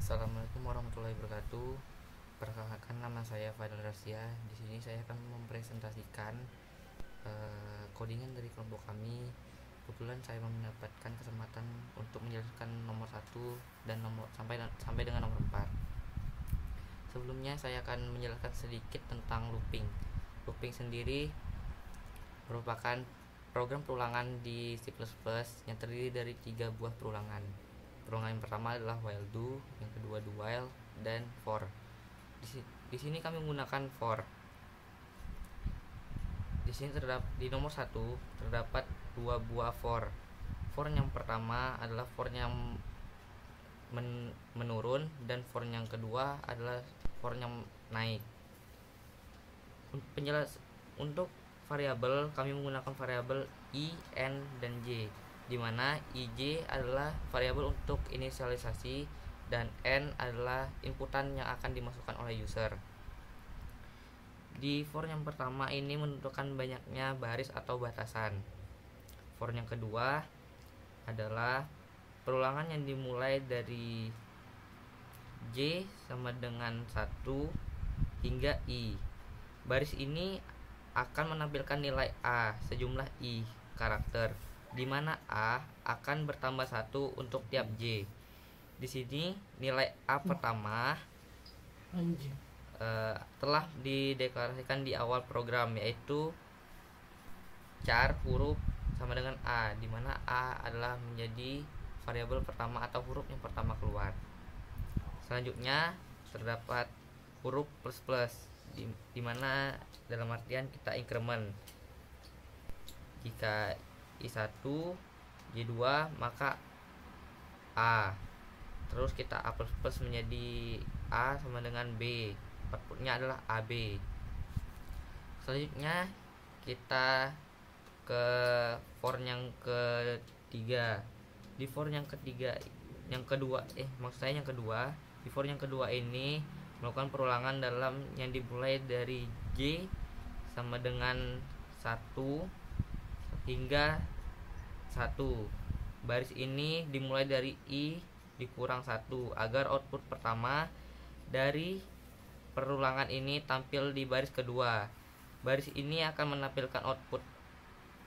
Assalamualaikum warahmatullahi wabarakatuh. Perkenalkan, nama saya Fadil Rasya. Di sini saya akan mempresentasikan codingan dari kelompok kami. Kebetulan saya mendapatkan kesempatan untuk menjelaskan nomor 1 dan nomor sampai dengan nomor 4. Sebelumnya saya akan menjelaskan sedikit tentang looping. Looping sendiri merupakan program perulangan di C++ yang terdiri dari 3 buah perulangan. Perulangan yang pertama adalah while do, yang kedua do while, dan for. Di sini kami menggunakan for. Di sini di nomor 1 terdapat 2 buah for. For yang pertama adalah for yang menurun, dan for yang kedua adalah for yang naik. Untuk variabel, kami menggunakan variabel i, n, dan j, di mana ij adalah variabel untuk inisialisasi dan n adalah inputan yang akan dimasukkan oleh user. Di for yang pertama ini menentukan banyaknya baris atau batasan. For yang kedua adalah perulangan yang dimulai dari j sama dengan 1 hingga i. Baris ini akan menampilkan nilai a sejumlah i karakter, di mana a akan bertambah 1 untuk tiap j. Di sini nilai a pertama telah dideklarasikan di awal program, yaitu char huruf sama dengan a, di mana a adalah menjadi variabel pertama atau huruf yang pertama keluar. Selanjutnya terdapat huruf plus plus, di mana dalam artian kita increment. Jika i1 j2 maka a, terus kita a plus plus menjadi a sama dengan b, outputnya adalah ab. Selanjutnya kita ke for yang ketiga. Di for yang ketiga, yang kedua di for yang kedua ini melakukan perulangan dalam yang dimulai dari j sama dengan 1 hingga 1. Baris ini dimulai dari i dikurang 1 agar output pertama dari perulangan ini tampil di baris kedua. Baris ini akan menampilkan output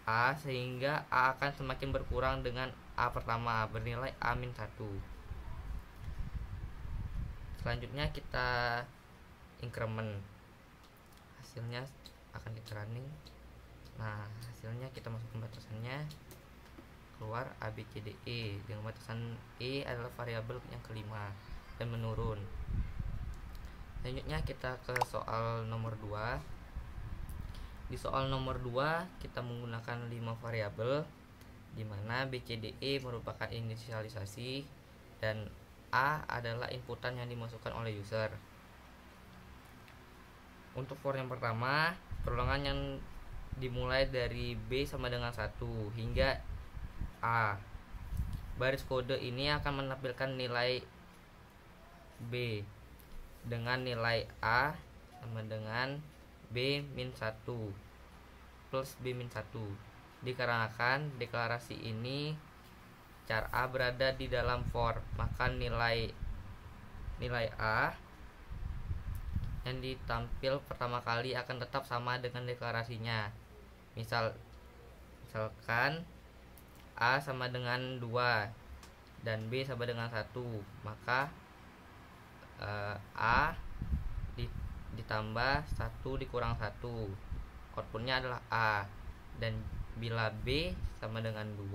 a, sehingga a akan semakin berkurang dengan a pertama bernilai a-1. Selanjutnya kita increment. Hasilnya akan kita running. Nah, hasilnya kita masukkan batasannya, keluar a, b, c, d, e, dengan batasan e adalah variabel yang kelima dan menurun. Selanjutnya kita ke soal nomor 2. Di soal nomor 2 kita menggunakan 5 variabel, di mana b, c, d, e merupakan inisialisasi dan a adalah inputan yang dimasukkan oleh user. Untuk for yang pertama, perulangan yang dimulai dari b sama dengan 1 hingga a. Baris kode ini akan menampilkan nilai b dengan nilai a sama dengan b-1 plus b-1. Dikarenakan deklarasi ini char a berada di dalam for, maka nilai a yang ditampil pertama kali akan tetap sama dengan deklarasinya. Misalkan a sama dengan 2 dan b sama dengan 1, maka a ditambah 1 dikurang 1, outputnya adalah a. Dan bila b sama dengan 2,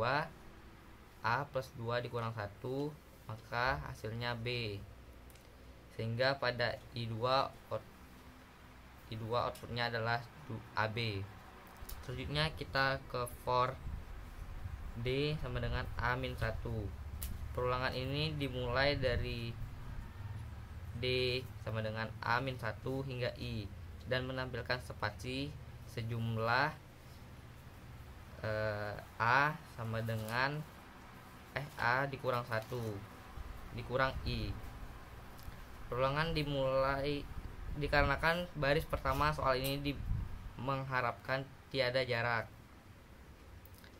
a plus 2 dikurang 1, maka hasilnya b. Sehingga pada i2 outputnya adalah ab. Selanjutnya kita ke for d sama dengan a-1. Perulangan ini dimulai dari d sama dengan a-1 hingga i dan menampilkan spasi sejumlah a sama dengan a dikurang 1 dikurang i. Perulangan dimulai dikarenakan baris pertama soal ini mengharapkan tiada jarak.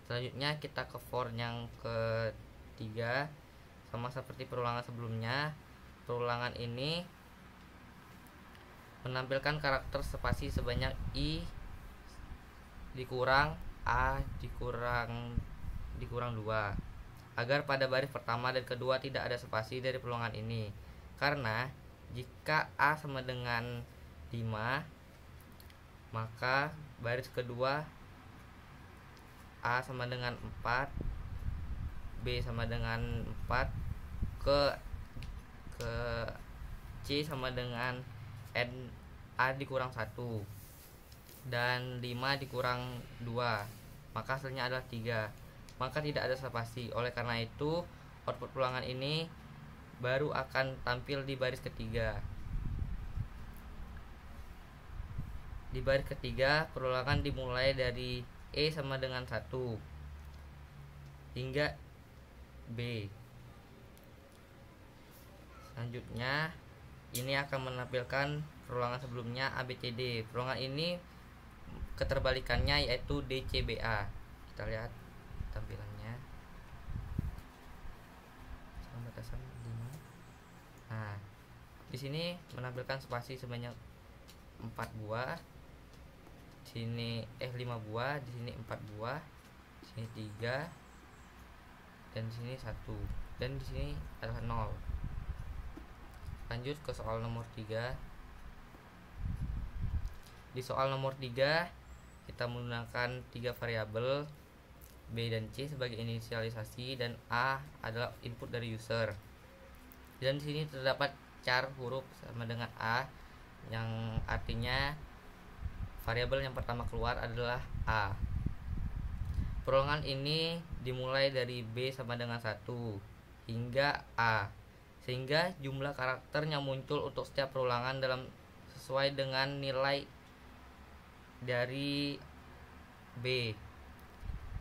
Selanjutnya kita ke for yang ketiga. Sama seperti perulangan sebelumnya, perulangan ini menampilkan karakter spasi sebanyak I dikurang A dikurang 2 agar pada baris pertama dan kedua tidak ada spasi dari perulangan ini. Karena jika A sama dengan 5, maka baris kedua A sama dengan 4, B sama dengan 4, ke C sama dengan N A dikurang 1, dan 5 dikurang 2, maka hasilnya adalah 3. Maka tidak ada spasi. Oleh karena itu output perulangan ini baru akan tampil di baris ketiga. Di baris ketiga perulangan dimulai dari E sama dengan 1 hingga B. Selanjutnya ini akan menampilkan perulangan sebelumnya ABCD. Perulangan ini keterbalikannya yaitu DCBA. Kita lihat tampilannya. Batasan 5. Nah, di sini menampilkan spasi sebanyak 4 buah. Di sini 5 buah, di sini 4 buah, di sini 3, dan di sini 1, dan di sini adalah 0. Lanjut ke soal nomor 3. Di soal nomor 3 kita menggunakan 3 variabel, B dan C sebagai inisialisasi dan A adalah input dari user. Dan di sini terdapat char huruf sama dengan A, yang artinya variabel yang pertama keluar adalah A. Perulangan ini dimulai dari B sama dengan 1 hingga A, sehingga jumlah karakter yang muncul untuk setiap perulangan sesuai dengan nilai dari B.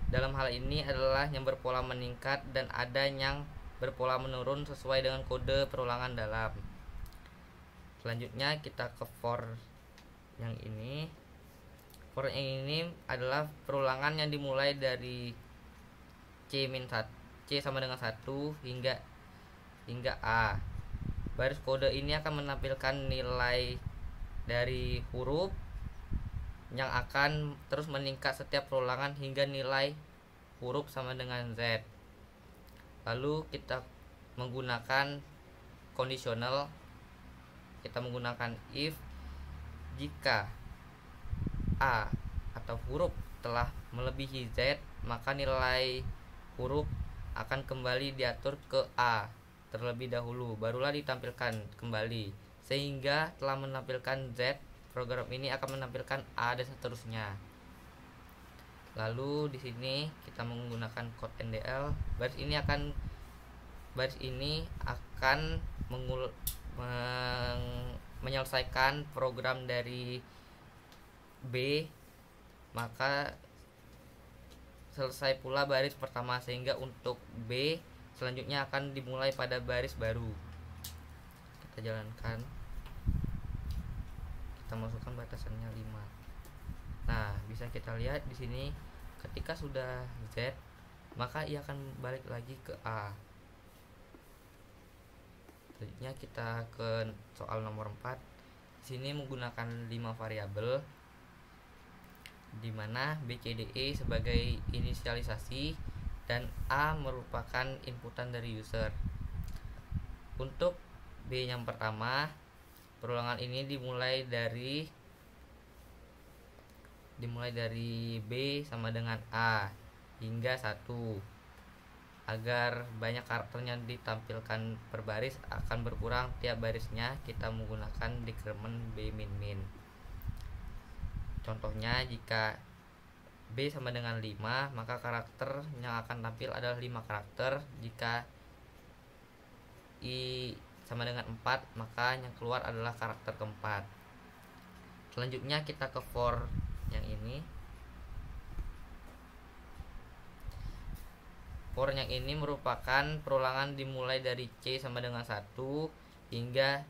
Dalam hal ini adalah yang berpola meningkat dan ada yang berpola menurun sesuai dengan kode perulangan dalam. Selanjutnya kita ke for yang ini. For yang ini adalah perulangan yang dimulai dari C sama dengan 1 hingga A. Baris kode ini akan menampilkan nilai dari huruf yang akan terus meningkat setiap perulangan hingga nilai huruf sama dengan Z. Lalu kita menggunakan kondisional. Kita menggunakan if jika A atau huruf telah melebihi Z, maka nilai huruf akan kembali diatur ke A terlebih dahulu, barulah ditampilkan kembali. Sehingga telah menampilkan Z, program ini akan menampilkan A dan seterusnya. Lalu di sini kita menggunakan code NDL. Baris ini akan menyelesaikan program dari B, maka selesai pula baris pertama, sehingga untuk B selanjutnya akan dimulai pada baris baru. Kita jalankan. Kita masukkan batasannya 5. Nah, bisa kita lihat di sini ketika sudah Z, maka ia akan balik lagi ke A. Selanjutnya kita ke soal nomor 4. Di sini menggunakan 5 variabel, di mana B, C, D, E sebagai inisialisasi dan A merupakan inputan dari user. Untuk B yang pertama, perulangan ini dimulai dari B sama dengan A hingga 1. Agar banyak karakternya ditampilkan per baris akan berkurang tiap barisnya, kita menggunakan decrement B min min. Contohnya, jika B sama dengan 5, maka karakter yang akan tampil adalah 5 karakter. Jika I sama dengan 4, maka yang keluar adalah karakter keempat. Selanjutnya kita ke for yang ini. For yang ini merupakan perulangan dimulai dari C sama dengan 1 hingga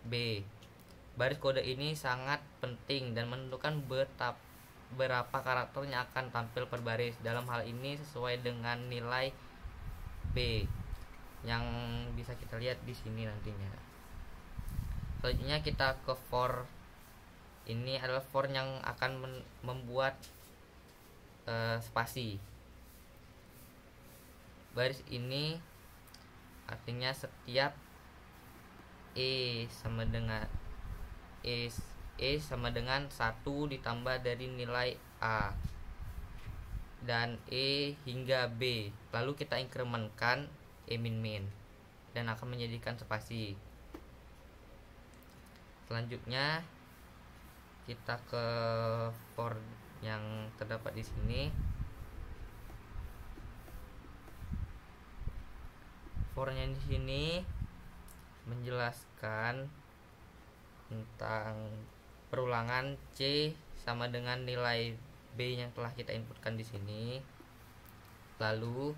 B. Baris kode ini sangat penting dan menentukan berapa karakter yang akan tampil per baris. Dalam hal ini sesuai dengan nilai B yang bisa kita lihat di sini nantinya. Selanjutnya kita ke for. Ini adalah for yang akan membuat spasi. Baris ini artinya setiap sama dengan sama dengan 1 ditambah dari nilai A dan hingga B, lalu kita incrementkan min dan akan menjadikan spasi. Selanjutnya kita ke for yang terdapat di sini. For-nya di sini menjelaskan tentang perulangan C sama dengan nilai B yang telah kita inputkan di sini. Lalu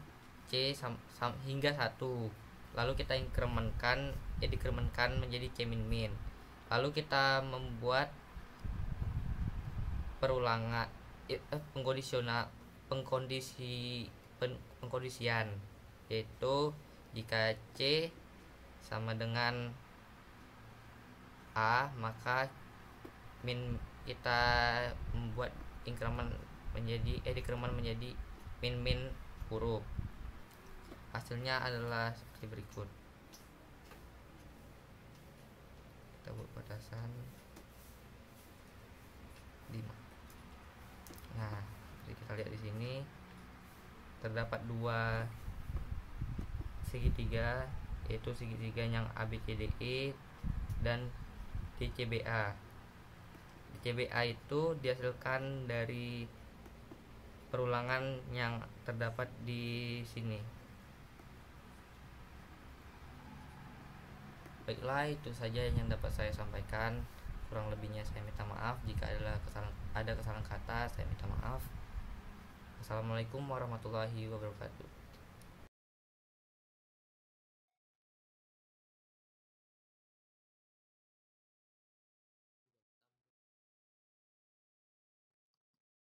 C hingga 1. Lalu kita dikrementkan menjadi C min. Lalu kita membuat perulangan pengkondisian, yaitu jika C sama dengan A, maka kita membuat dikremen menjadi min huruf. Hasilnya adalah seperti berikut. Kita buat batasan 5. Nah, jadi kita lihat di sini terdapat 2 segitiga, yaitu segitiga yang ABCDE dan DCBA. DCBA itu dihasilkan dari perulangan yang terdapat di sini. Baiklah, itu saja yang dapat saya sampaikan. Kurang lebihnya saya minta maaf. Jika ada kesalahan kata, saya minta maaf. Assalamualaikum warahmatullahi wabarakatuh.